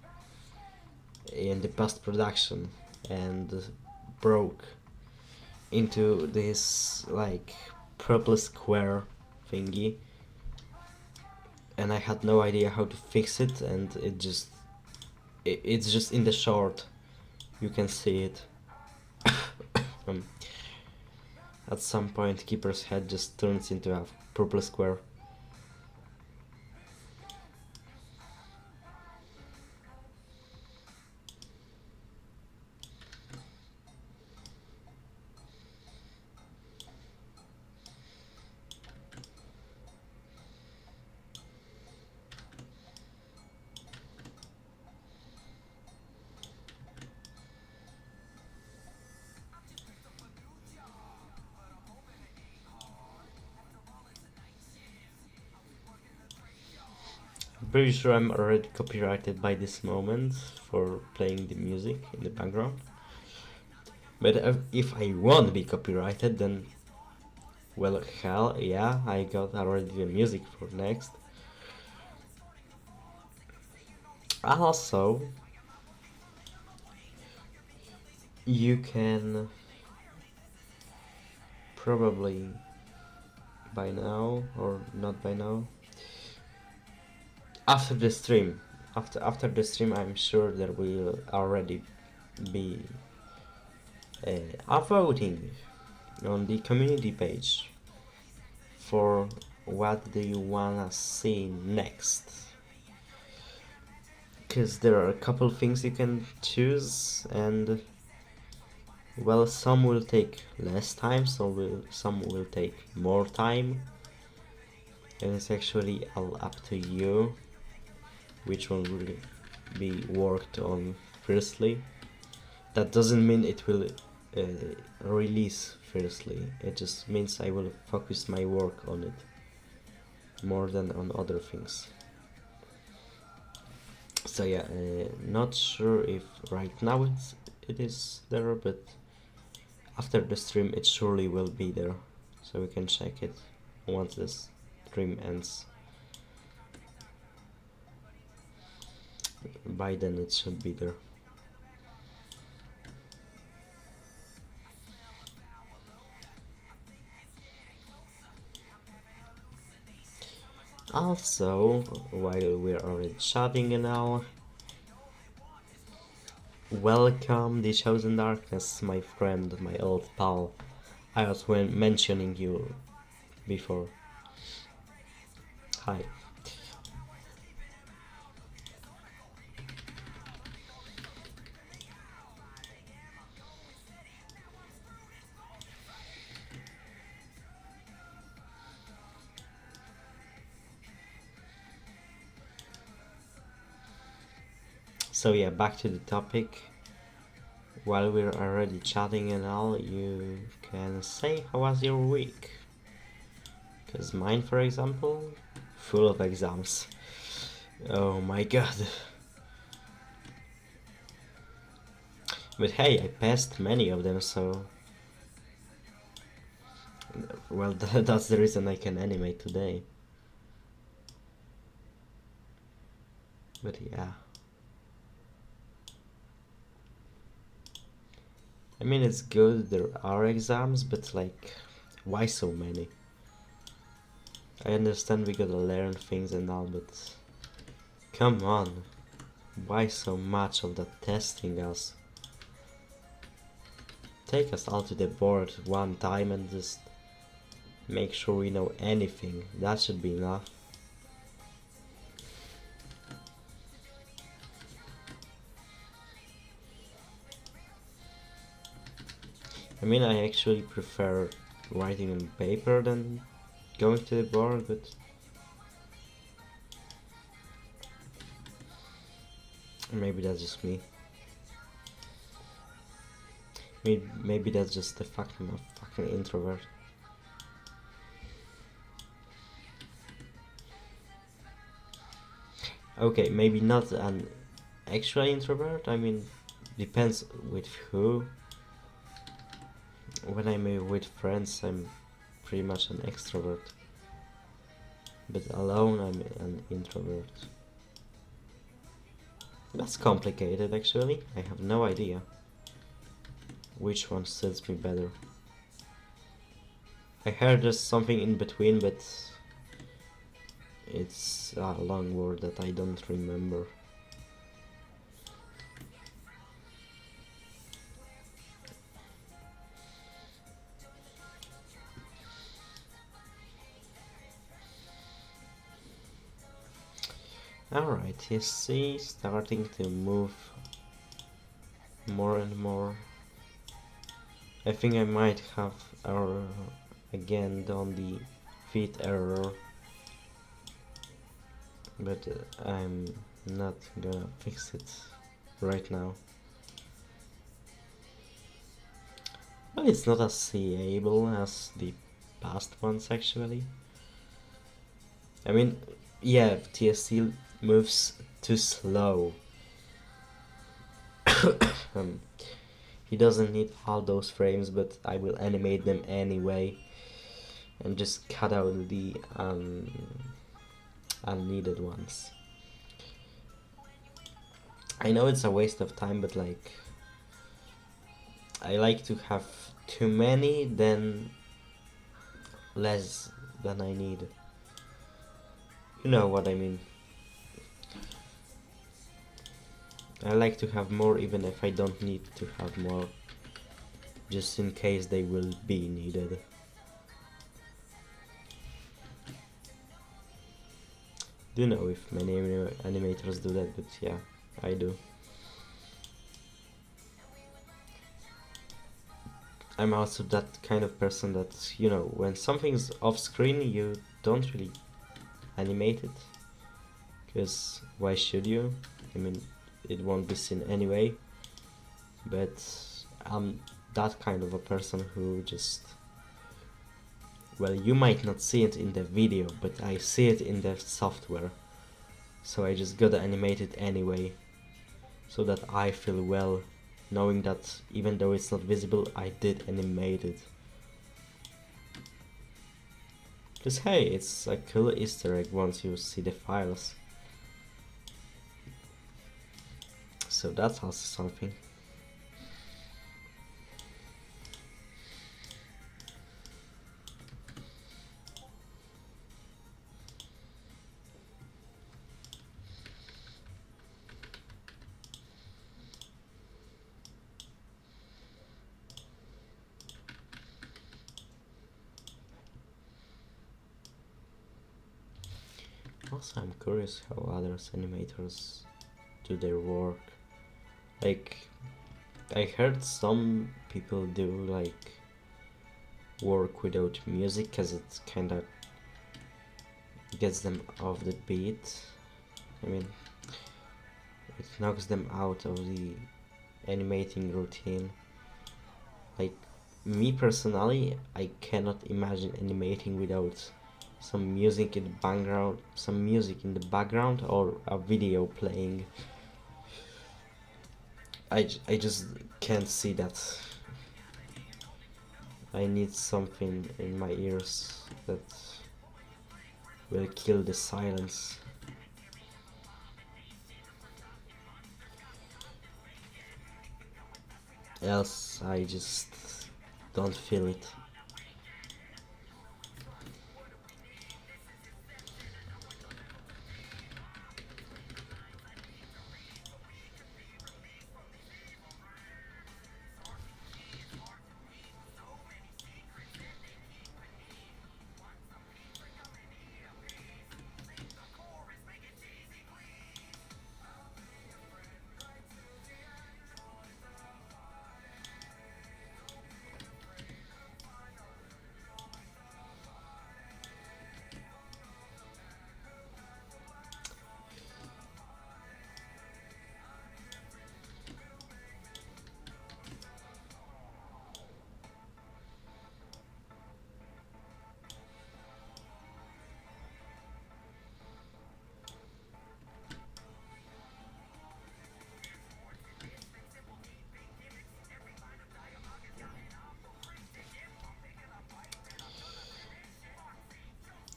Speaker 1: in the post production and broke into this like purple square thingy, and I had no idea how to fix it, and it's just in the short, you can see it. At some point Keeper's head just turns into a purple square. pretty sure I'm already copyrighted by this moment for playing the music in the background. But if I won't be copyrighted, then well, hell yeah, I got already the music for next. Also, you can probably by now or not by now, after the stream, after the stream, I'm sure there will already be a voting on the community page for what do you wanna see next, because there are a couple things you can choose, and well, some will take less time, some will take more time, and it's actually all up to you which one will be worked on firstly. That doesn't mean it will release firstly, it just means I will focus my work on it more than on other things. So yeah, not sure if right now it is there, but after the stream it surely will be there, so we can check it once this stream ends. By then it should be there. Also, while we're already chatting and all, welcome the Chosen Darkness, my friend, my old pal. I was mentioning you before. Hi. So yeah, back to the topic. While we're already chatting and all, you can say how was your week? Because mine, for example, full of exams. Oh my god. But hey, I passed many of them, so well, that's the reason I can animate today. But yeah. I mean, it's good there are exams, but like, why so many? I understand we gotta learn things and all, but come on, why so much of that testing us? Take us all to the board one time and just make sure we know anything. That should be enough. I mean, I actually prefer writing on paper than going to the board, but maybe that's just me. Maybe that's just the fact I'm a fucking introvert. Okay, maybe not an actual introvert, I mean, depends with who. When I'm with friends, I'm pretty much an extrovert. But alone, I'm an introvert. That's complicated, actually. I have no idea which one suits me better. I heard there's something in between, but it's a long word that I don't remember. Alright, you see, starting to move more and more. I think I might have again done the feed error, but I'm not gonna fix it right now. Well, it's not as seeable as the past ones actually. I mean, yeah, TSC moves too slow. He doesn't need all those frames, but I will animate them anyway and just cut out the unneeded ones. I know it's a waste of time, but like, I like to have too many than less than I need. You know what I mean. I like to have more even if I don't need to have more, just in case they will be needed. Do know if many animators do that, but yeah, I do. I'm also that kind of person that, you know, when something's off screen, you don't really animate it, because why should you? I mean, it won't be seen anyway. But I'm that kind of a person who just, well, you might not see it in the video, but I see it in the software, so I just gotta animate it anyway, so that I feel well knowing that even though it's not visible, I did animate it. Because hey, it's a cool Easter egg once you see the files. So that's also something. Also, I'm curious how other animators do their work. Like, I heard some people do like work without music because it kinda gets them off the beat. I mean, it knocks them out of the animating routine. Like, me personally, I cannot imagine animating without some music in the background, or a video playing. I just can't see that. I need something in my ears that will kill the silence. Else I just don't feel it.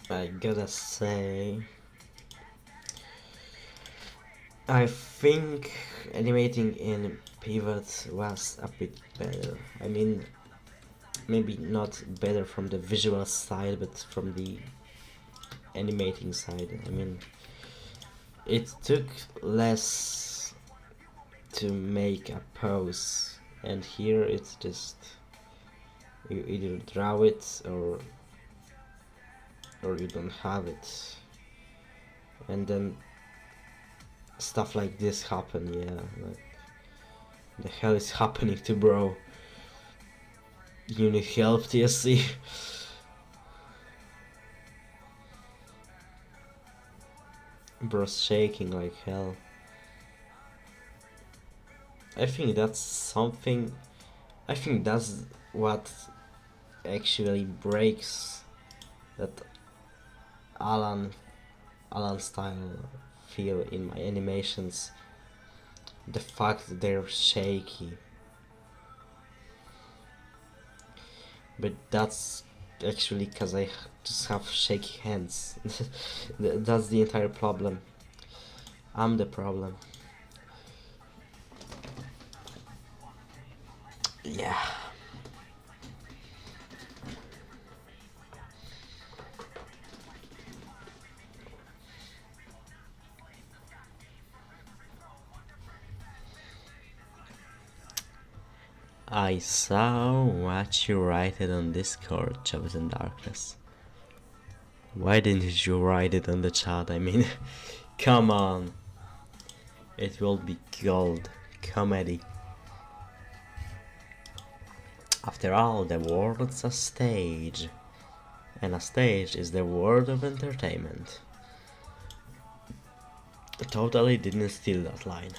Speaker 1: I gotta say, I think animating in Pivot was a bit better. I mean, maybe not better from the visual side, but from the animating side. I mean, it took less to make a pose, and here it's just, you either draw it or you don't have it, and then stuff like this happen. Yeah, like, the hell is happening to bro? You need help, TSC? Bro's shaking like hell. I think that's something, I think that's what actually breaks that Alan style feel in my animations the fact that they're shaky. But that's actually because I just have shaky hands. That's the entire problem. I'm the problem. Yeah. I saw what you write it on Discord, Chosen Darkness. Why didn't you write it on the chat? I mean, come on. It will be gold. Comedy. After all, the world's a stage. And a stage is the world of entertainment. I totally didn't steal that line.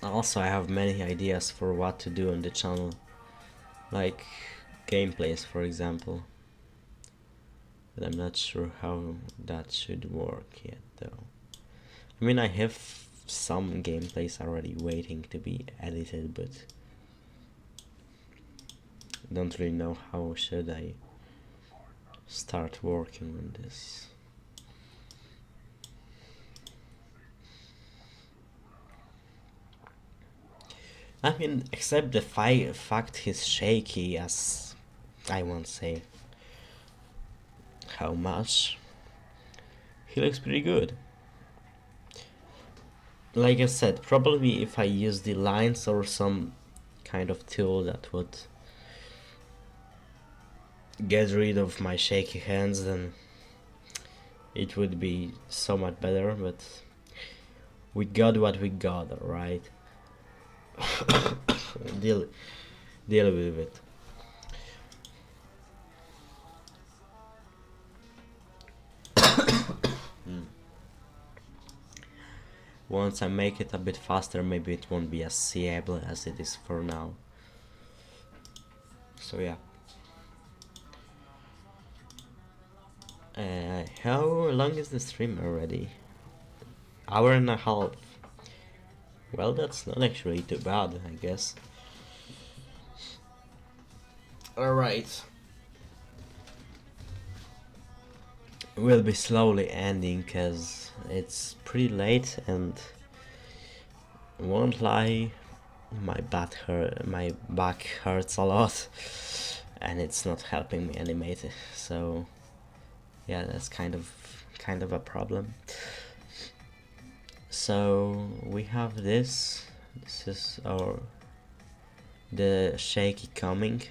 Speaker 1: Also, I have many ideas for what to do on the channel, like gameplays for example, but I'm not sure how that should work yet though. I mean, I have some gameplays already waiting to be edited, but don't really know how should I start working on this. I mean, except the fact he's shaky, as I won't say how much, he looks pretty good. Like I said, probably if I use the lines or some kind of tool that would get rid of my shaky hands, then it would be so much better, but we got what we got, alright? deal with it. Once I make it a bit faster, maybe it won't be as seeable as it is for now. So yeah. How long is the stream already? Hour and a half. Well, that's not actually too bad, I guess. Alright. We'll be slowly ending because it's pretty late and won't lie, my back hurts a lot and it's not helping me animate it, so yeah, that's kind of a problem. So we have this is the shaky coming.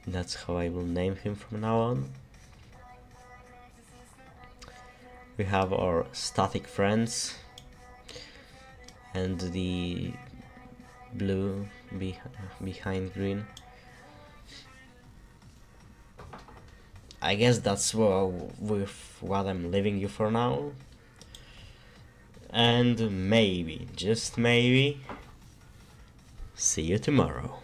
Speaker 1: That's how I will name him from now on. We have our static friends and the blue behind green. I guess that's with what I'm leaving you for now. And maybe, just maybe, see you tomorrow.